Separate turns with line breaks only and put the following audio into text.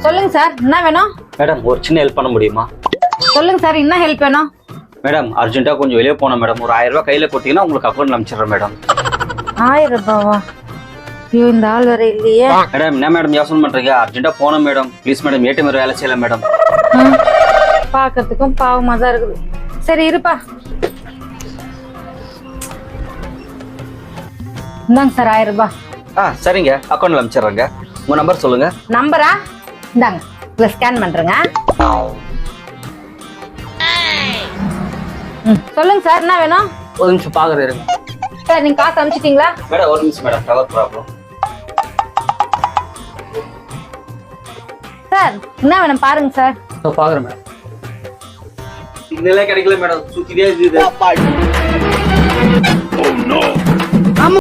சொல்லுங்க சார், என்ன வேணும்?
மேடம் ஒரு சின்ன ஹெல்ப் பண்ண முடியுமா?
சொல்லுங்க சார், என்ன ஹெல்ப் வேணும்?
மேடம் அர்ஜென்ட்டா கொஞ்சம் வெளியே போனோம் மேடம். ஒரு 1000 ரூபாய் கையில கொடுத்தீங்கன்னா உங்களுக்கு அக்கௌண்ட்ல அனுப்பிச்சிடுறேன் மேடம்.
1000 ரூபாவா? ஐயோ, இந்த ஆள் வேற இல்லையே.
மேடம் என்ன மேடம் யோசனை பண்றீங்க? அர்ஜென்ட்டா போனோம் மேடம். ப்ளீஸ் மேடம், ஏடிஎம் வேலை செய்யல மேடம்.
பாக்கிறதுக்கும் பாவமா தான் இருக்குது. சரி இருப்பா. இந்தாங்க சார் 1000 ரூபாய்.
சரிங்க, அக்கௌண்ட்ல அனுப்பிச்சிடுறேங்க. உங்க நம்பர் சொல்லுங்க.
நம்பரா? இந்தாங்க, இதில் ஸ்கேன் பண்றேங்க. சொல்லுங்க சார், என்ன வேணும்?
ஒரு நிமிஷம் பாக்குறேன்
சார். நீங்க காசு அனுப்பிச்சிட்டீங்களா?
மேடம் ஒரு நிமிஷம் மேடம், டவர் ப்ராப்ளம்.
சார் என்ன வேணும் பாருங்க சார்.
பாக்குறேன் மேடம். சிக்னலே கிடைக்கல மேடம், சுத்திட்டே இருக்குது.